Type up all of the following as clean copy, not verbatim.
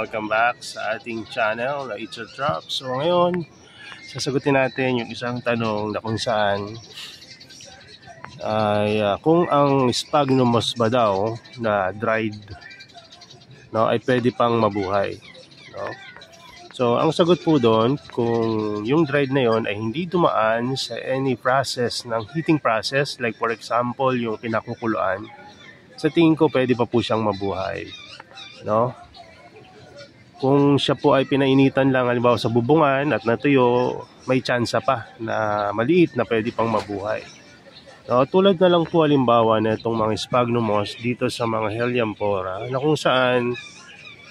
welcome back sa ating channel na It's a Drop. So ngayon, sasagutin natin yung isang tanong na kung saan ay kung ang sphagnum moss ba daw na dried, no, ay pwede pang mabuhay, no? So ang sagot po doon, kung yung dried na yon ay hindi dumaan sa any process ng heating process, like for example yung pinakukuluan, sa tingin ko pwede pa po siyang mabuhay, no? Kung siya po ay pinainitan lang halimbawa sa bubungan at natuyo, may tsansa pa na maliit na pwede pang mabuhay, no? Tulad na lang po halimbawa na itong mga sphagnum moss dito sa mga Helianthora, na kung saan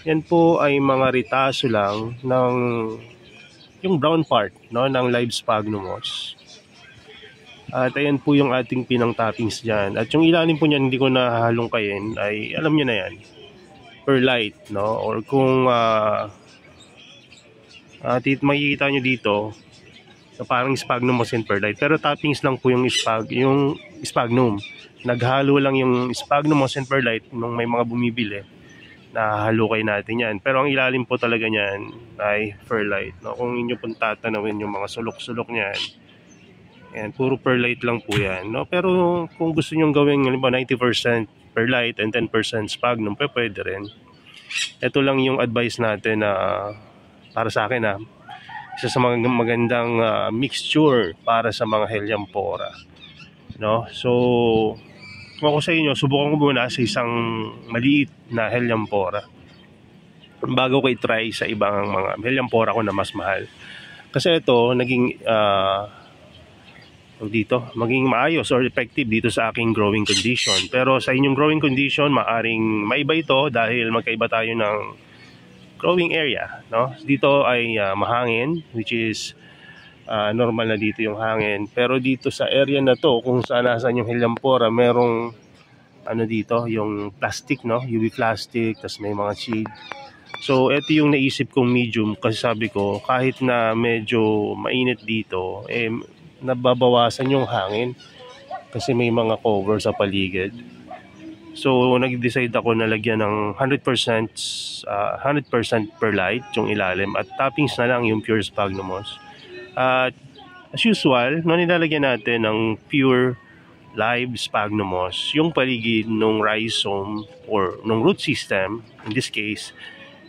yan po ay mga ritaso lang ng yung brown part, no, ng live sphagnum moss. At ayan po yung ating pinang toppings dyan. At yung ilalim po niyan, hindi ko nahalungkayin, ay alam nyo na yan, perlite, no? Or kung makikita nyo dito, so parang sphagnum moss and perlite, pero toppings lang po yung sphagnum. Naghalo lang yung sphagnum moss and perlite nung may mga bumibili. Nahalukay natin yan. Pero ang ilalim po talaga niyan ay perlite, no? Kung inyo pong tatanawin yung mga sulok-sulok niyan, yan, puro perlite lang po yan, no? Pero kung gusto nyo gawin 90% perlite and 10% sphagnum, pwede rin. Ito lang yung advice natin na para sa akin, isa sa mga magandang mixture para sa mga Helianthora, no? So kung ako sa inyo, subukan ko muna sa isang maliit na Helianthora bago ko i-try sa ibang mga Helianthora ko na mas mahal. Kasi ito, maging maayos or effective dito sa aking growing condition. Pero sa inyong growing condition, maaring maiba ito dahil magkaiba tayo ng growing area, no? Dito ay mahangin, which is normal na dito yung hangin. Pero dito sa area na to, kung saan nasan yung Helianthora, merong dito, yung plastic, no? UV plastic, tas may mga shade. So ito yung naisip kong medium, kasi sabi ko kahit na medyo mainit dito, nababawasan yung hangin kasi may mga cover sa paligid. So nag-decide ako na lagyan ng 100% perlite yung ilalim at toppings na lang yung pure sphagnum moss. At as usual, nilalagyan natin ng pure live sphagnum moss yung paligid ng rhizome or ng root system, in this case,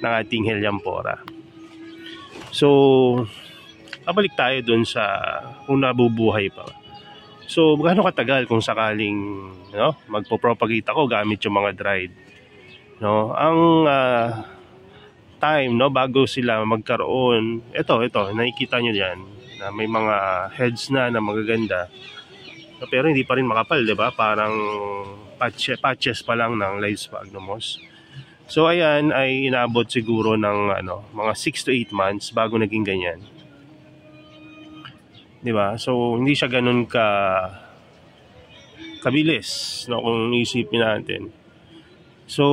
ng ating Helianthora. So, babalik tayo dun sa kung nabubuhay pa. So, gaano katagal kung sakaling magpo-propagate ako gamit yung mga dried, no? Ang time, no, bago sila magkaroon, ito nakikita nyo diyan na may mga heads na magaganda, pero hindi pa rin makapal, di ba? Parang patches pa lang ng live sphagnum moss. So ayan ay inaabot siguro ng mga 6 to 8 months bago naging ganyan, di ba? So hindi siya ganun kabilis, no, kung isipin natin. So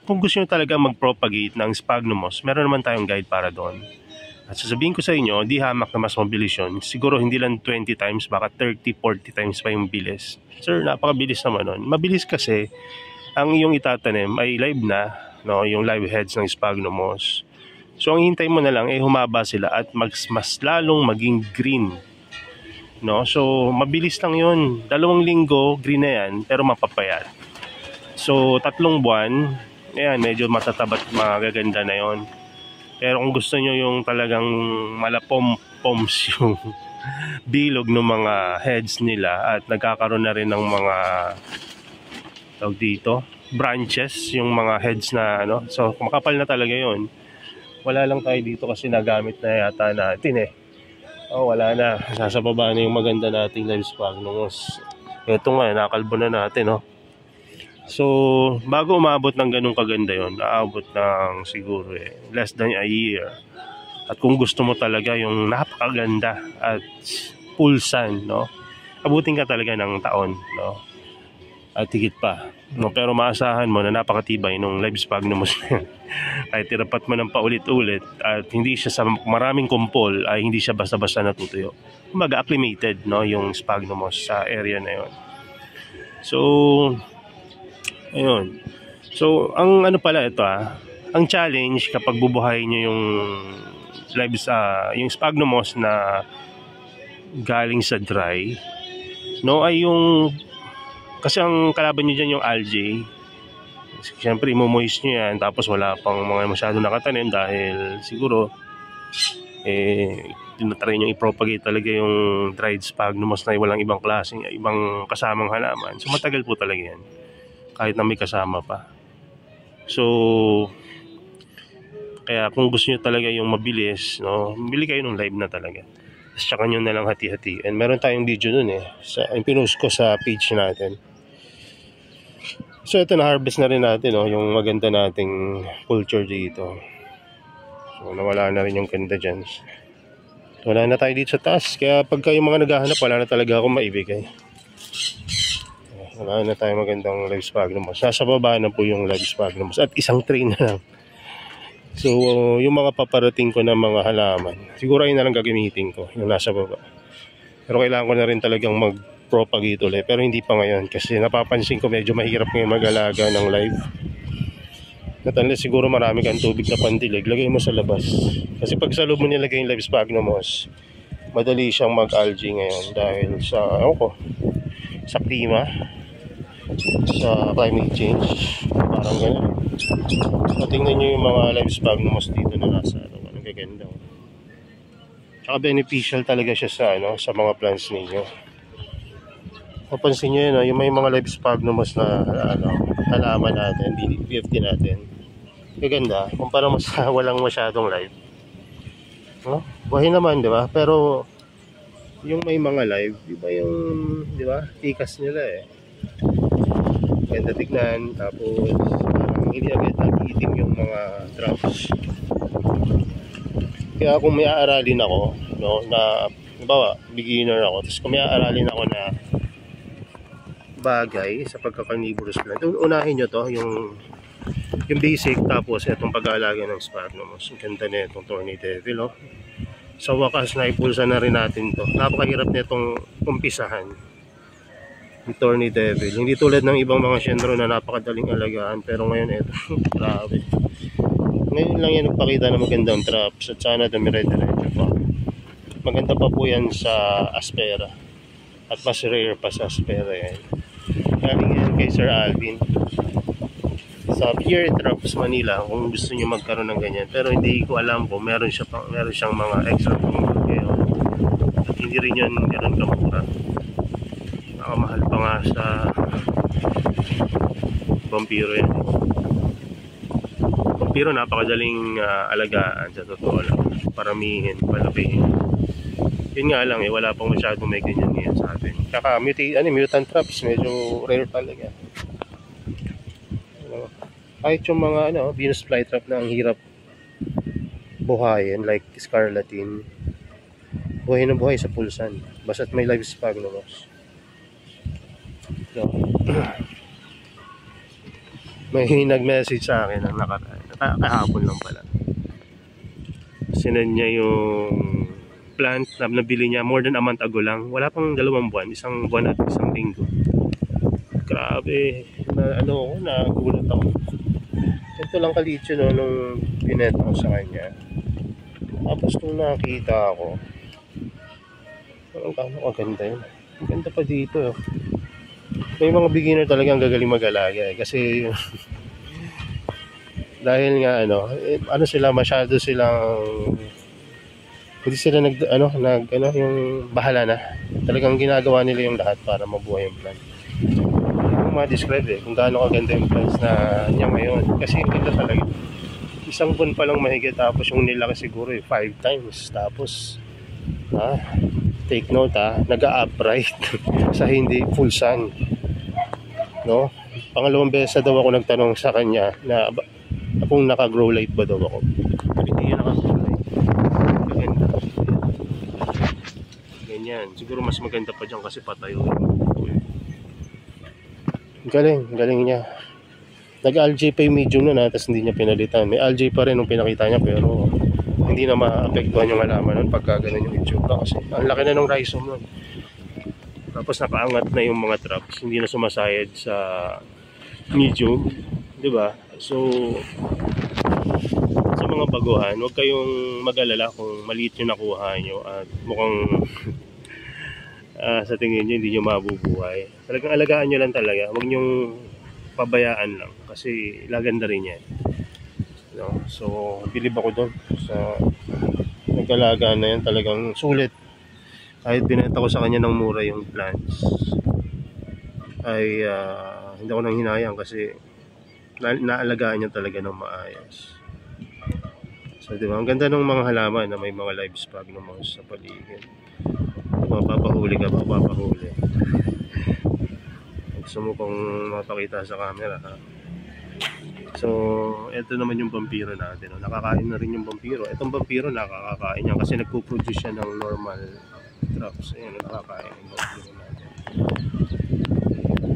kung gusto nyo talaga mag-propagate ng sphagnum moss, meron naman tayong guide para doon. At sasabihin ko sa inyo, di hamak na mas mabilis yun. Siguro hindi lang 20 times, baka 30, 40 times pa yung bilis. Sir, napakabilis naman nun. Mabilis kasi ang iyong itatanim ay live na, no, yung live heads ng sphagnum moss. So ang hintay mo na lang humaba sila at mas lalong maging green, no? So mabilis lang yun. 2 linggo, green na yan, pero mapapayat. So 3 buwan, ayan, medyo matatabat, magaganda na yon. Pero kung gusto nyo yung talagang malapom-poms yung bilog ng mga heads nila at nagkakaroon na rin ng mga branches yung mga heads na so makapal na talaga yon. Wala lang tayo dito kasi nagamit na yata natin wala na, nasa baba na yung maganda nating live sphagnum moss. Ito nga, nakalbo na natin, So bago umabot ng ganung kaganda yon, aabot ng siguro less than a year. At kung gusto mo talaga yung napakaganda at full sun, no, abutin ka talaga ng taon, no, at higit pa, no? Pero maasahan mo na napakatibay nung live sphagnum moss na yun. Kahit tirapat mo ng paulit-ulit at hindi siya sa maraming kumpol, ay hindi siya basta-basta natutuyo. Kumbaga acclimated, no, yung sphagnum moss sa area na yon. So ayun. So ang pala ito Ang challenge kapag bubuhayin nyo yung yung sphagnum moss na galing sa dry, no, ay yung, kasi ang kalaban nyo dyan yung algae. Siyempre imo-moist nyo yan, tapos wala pang mga masyado nakatanim dahil siguro tinatry nyo i-propagate talaga yung dried sphagnum moss na walang ibang klaseng, ibang kasamang halaman. So matagal po talaga yan kahit na may kasama pa. So kaya kung gusto nyo talaga yung mabilis, no, bili kayo ng live na talaga. Tapos tsaka nyo na lang hati-hati. And meron tayong video dun yung pinost ko sa page natin. So ito, na-harvest na rin natin, no, yung maganda nating culture dito. So nawala na rin yung ganda dyan. Wala na tayo dito sa taas. Kaya pagka yung mga naghahanap, wala na talaga akong maibigay. Wala na tayo magandang live sphagnum moss. Nasa baba na po yung live sphagnum moss. At isang tray na lang. So yung mga paparating ko na mga halaman, siguro ayun na lang gagamitin ko, yung nasa baba. Pero kailangan ko na rin talagang propagate ulit, pero hindi pa ngayon kasi napapansin ko medyo mahirap ngayon mag-alaga ng live. At unless siguro marami kang tubig na pandilig, lagay mo sa labas. Kasi pag sa loob mo nilagay yung live sphagnum moss, madali siyang mag-algae ngayon dahil sa, sa klima, sa climate change, parang gano'n. So tingnan nyo yung mga live sphagnum moss dito na nasa ang gaganda. Tsaka beneficial talaga siya sa, sa mga plants ninyo. Mapansin nyo yun, yung may mga live sphagnum moss na halaman natin, BFT natin. Gaganda, kumpara mo sa walang masyadong live. Buhay naman, di ba? Pero yung may mga live, iba yung, di ba, tikas nila ganda tignan, tapos parang hindi agad nagiitim yung mga drops. Kaya kung may aaralin ako, na, halimbawa, beginner ako, tapos kung may aaralin ako na bagay sa pagka-carnivorous plant, unahin nyo to, yung basic, tapos itong pag-aalaga ng sphagnum moss. Ang ganda na itong Thorny Devil, sa wakas na ipulsa na rin natin to. Napakahirap na itong umpisahan, yung Thorny Devil, hindi tulad ng ibang mga siyendro na napakadaling alagaan, pero ngayon ito grabe, ngayon lang yan nagpakita na magandang traps, at sana dumire-diretso pa. Maganda pa po yan sa Aspera, at mas rare pa sa Aspera yan. Galing yan kay Sir Alvin sa Pure Traps Manila, kung gusto niyo magkaroon ng ganyan. Pero hindi ko alam kung meron siyang mga extra promote ngayon. At hindi rin yan gano'n kamura. Nakamahal pa nga sa vampiro yan. Vampiro napakadaling alagaan, sa totoo lang. Paramihin, palapihin. Yun nga lang wala pang masyadong may ganyan ngayon sa atin. Kaka mutant traps, medyo rare talaga. Kahit yung mga Venus flytrap na ang hirap buhayin, like scarlatin, buhay na buhay sa pulsan, basta't may live sphagnum moss. May nag-message sa akin ang kahapon lang pala. Sinend niya yung plant na nabili niya more than a month ago lang. Wala pang 2 buwan, 1 buwan at 1 linggo. Grabe, nagulat ako. Ito lang kaliit yun nung pinenta ko sa kanya. Tapos nung nakita ako, ang maganda yun. Ang ganda pa dito. May mga beginner talagang gagaling mag-alaga kasi dahil nga sila masyado silang hindi sila yung bahala na. Talagang ginagawa nila yung lahat para mabuhay yung plant. Yung ma-describe kung gaano kaganda yung plants na niya ngayon. Kasi yung ganda talaga. 1 buwan pa lang mahigit, tapos yung nilaki siguro 5 times. Tapos take note nag-upright sa hindi full sun. Pangalawang beses daw ako nagtanong sa kanya na kung naka-grow light ba daw ako. Hindi yun naka-grow light. Maganda. Ganyan. Siguro mas maganda pa dyan kasi patayo. Galing niya. Nag-algae pa yung medium nun tapos hindi niya pinalitan. May algae pa rin nung pinakita niya, pero hindi na maapektuhan yung halaman nun pagka ganun yung itsura kasi ang laki na ng rhizome nun. Tapos nakaangat na yung mga traps, hindi na sumasayad sa medium, di ba? So sa mga baguhan, huwag kayong mag-alala kung maliit yung nakuha nyo at mukhang sa tingin nyo hindi nyo mabubuhay. Talagang alagaan nyo lang talaga, huwag nyong pabayaan lang kasi laganda rin yan, no? So bilib ako doon sa nag-alaga na yan, talagang sulit. Kahit binenta ko sa kanya ng mura yung plants ay hindi ako nang hinayang kasi naalagaan niya talaga ng maayos. So diba, ang ganda ng mga halaman na may mga live spag naman sa paligid. Mapapahuli ka, mapapahuli. Gusto mo kong mapakita sa camera, ha? So ito naman yung vampiro natin, no? Nakakain na rin yung vampiro. Itong vampiro nakakakain niya kasi nagpo-produce siya ng normal traps. Ayan, nakakain yung vampiro natin.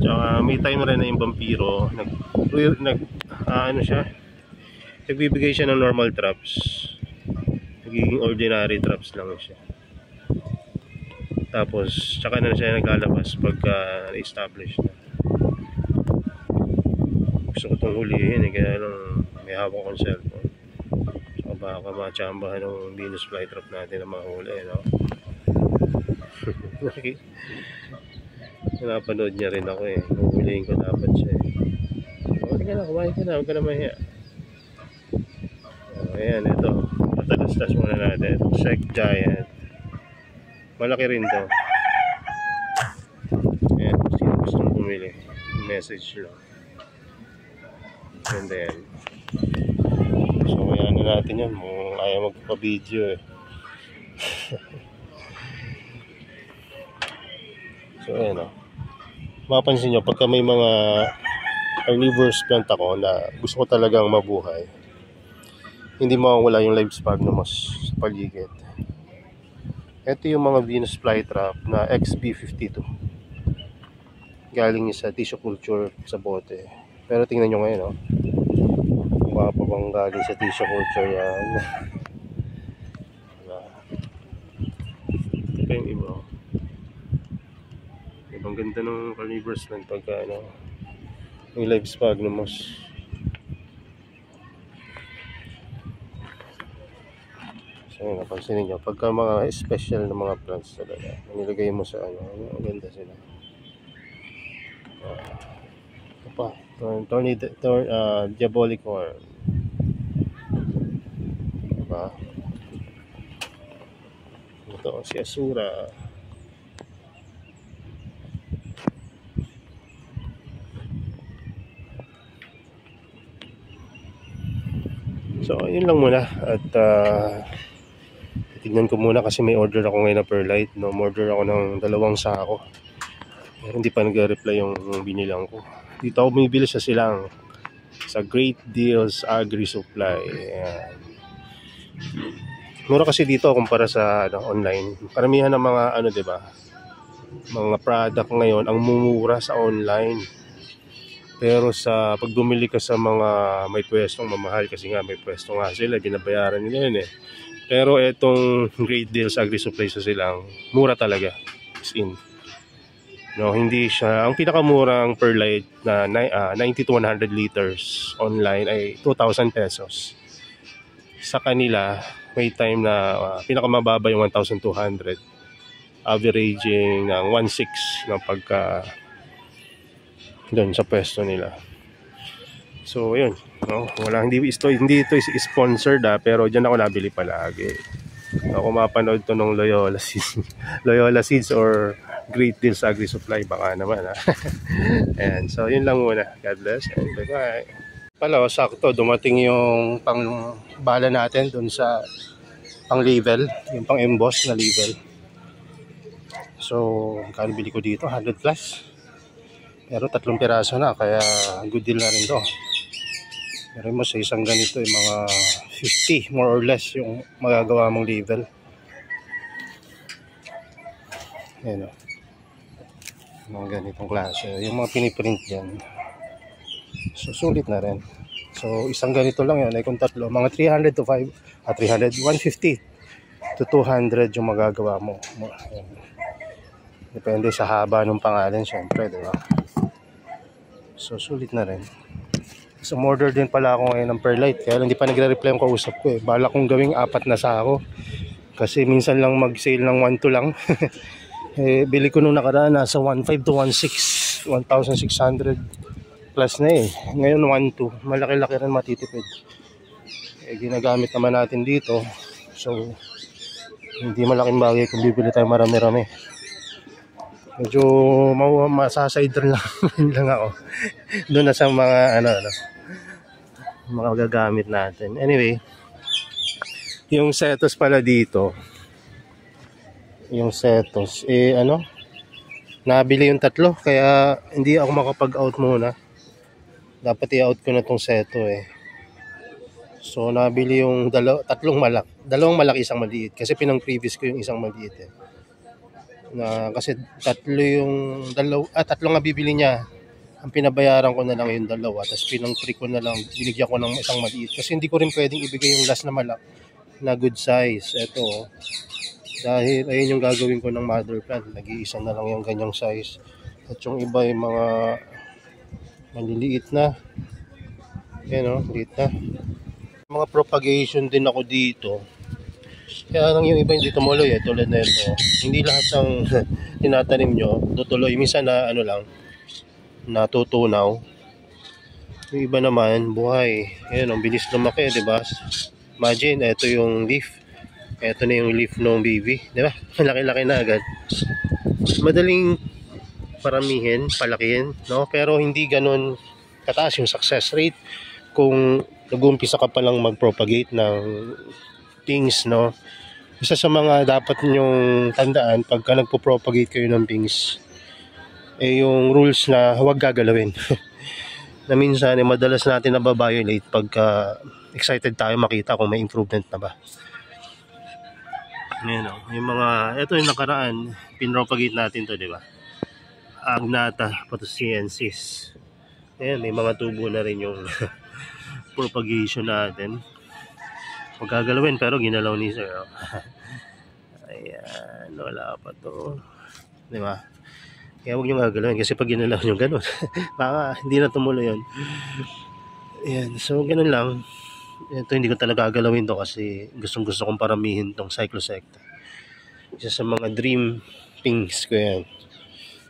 Tsaka may time rin na yung vampiro ano siya, nagbibigay siya ng normal traps, nagiging ordinary traps lang siya, tapos tsaka na siya naglalabas pagka na-establish na. Gusto ko itong hulihin kaya lang may hawak akong cellphone, so baka matsambahan ng Venus flytrap natin na mahuli, no? Napanood niya rin ako huhulihin ko dapat siya okay na, kumain ka na, huwag ka na mahiya. Ayan, ito patalastas muna natin, Sec Giant, malaki rin to. Ayan, sino gustong bumili, message lang. And then so ayan na natin yan, kung ayaw magpa-video so ayan mapansin nyo pagka may mga carnivorous plant ako na gusto ko talagang mabuhay, hindi mawawala yung live spag na mas paligid. Ito yung mga Venus flytrap na XB52, galing sa tissue culture sa bote, pero tingnan nyo ngayon mukha pa bang galing sa tissue culture yan. Ito yung iba, ibang ganda ng carnivorous plant pagka yung live spag na mas. So napansin niyo pagka mga special na mga plants talaga nilagay mo sa ang ganda sila. Ito pa, diabolic horn, diba? Ito si Asura. So yun lang muna at tignan ko muna kasi may order ako ngayon na perlite, no? Order ako ng 2 sako pero hindi pa nag-reply yung binilang ko. Dito ako bumibili sa silang sa Great Deals Agri Supply. Ayan. Mura kasi dito kumpara sa online. Karamihan ng mga diba, mga product ngayon ang mumura sa online. Pero sa pag bumili ka sa mga may pwestong mamahal kasi nga may pwesto nga sila, binabayaran nila yun Pero etong Great Deals Agri Supply sa silang mura talaga. As in, no, hindi siya ang pinakamurang perlite na 90 to 100 liters online ay 2,000 pesos. Sa kanila may time na pinakamababa yung 1,200, averaging ng 1,600 ng pagka doon sa pwesto nila. So yun, hindi ito sponsored pero diyan ako nabili palagi. Ako mapanood to ng Loyola Seeds or Great Deals Agri Supply baka naman And so yun lang muna. God bless and bye bye. Pala sakto dumating yung pang bala natin doon sa pang level, yung pang emboss na level. So kano bili ko dito, 100 plus. Pero 3 piraso na, kaya good deal na rin to. Pero mo sa isang ganito yung mga 50 more or less yung magagawa mong level. Ayan mga ganitong klase, yung mga piniprint dyan. So sulit na rin. So isang ganito lang yun, ay kung 3, mga 300 to 150 to 200 yung magagawa mo. Ayan. Depende sa haba ng pangalan syempre, diba? So sulit na rin. So, order din pala ako ngayon ng perlite. Kaya lang hindi pa nagre-reply ang kausap ko eh. Bala kong gawing 4 na sako. Kasi minsan lang mag-sale ng 1-2 lang. Eh, bili ko nung nakaraan nasa 1.5 to 1.6. 1,600 plus na eh. Ngayon 1.2. Malaki-laki rin matitipid. Eh, ginagamit naman natin dito. So, hindi malaking bagay kung bibili tayo marami-rami. Medyo masasider lang, lang ako. Doon na sa mga mga gagamit natin. Anyway, yung setos pala dito. Yung setos nabili yung 3 kaya hindi ako makapag-out muna. Dapat i-out ko na tong seto eh. So nabili yung dalawang malaki, isang maliit kasi pinang-previous ko yung isang maliit eh. Kasi 3 yung 3 nga bibili niya. Ang pinabayaran ko na lang yung 2, tapos pinang-3 ko na lang, binigyan ko ng isang maliit kasi hindi ko rin pwedeng ibigay yung last na good size. Ito dahil ayun yung gagawin ko ng mother plant, nag-iisa na lang yung ganyang size at yung iba yung mga maliliit na liit na. Mga propagation din ako dito. Kaya lang yung iba hindi tumuloy eh, tulad na ito. Hindi lahat ng tinatanim nyo tutuloy. Minsan na natutunaw. Yung iba naman, buhay. Ayan, ang bilis lumaki, diba? Imagine, ito yung leaf. Ito na yung leaf ng baby. Diba? Laki-laki na agad. Madaling paramihin, palakihin, no? Pero hindi ganun kataas yung success rate kung nag-uumpisa ka pa lang mag-propagate ng things, no? Isa sa mga dapat nyong tandaan pagka nagpo-propagate kayo ng things yung rules na huwag gagalawin. Na minsan madalas natin nababiolate pagka excited tayo makita kung may improvement na ba. Yung mga ito yung nakaraan pinropagate natin to, di ba? Agnata patusiensis. Ayan, may mga tubo na rin yung propagation natin. Huwag gagalawin pero ginalaw ni sir. Ayan, wala pa to, di ba? Kaya huwag nyo gagalawin kasi pag ginalaw nyo ganun baka hindi na tumuloy yun. Ayan, so ganun lang. Ito hindi ko talaga gagalawin to kasi gusto kong paramihin tong cyclosecta. Isa sa mga dream things ko yan.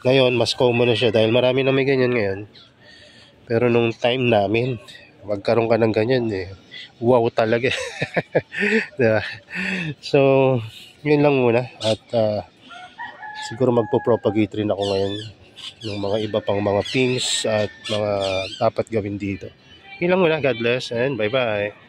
Ngayon mas common na siya dahil marami na may ganyan ngayon. Pero nung time namin magkaroon ka ng ganyan eh, wow talaga. Diba? So yun lang muna at siguro magpo-propagate rin ako ngayon ng mga iba pang mga things at mga dapat gawin dito. Yun lang muna. God bless and bye bye.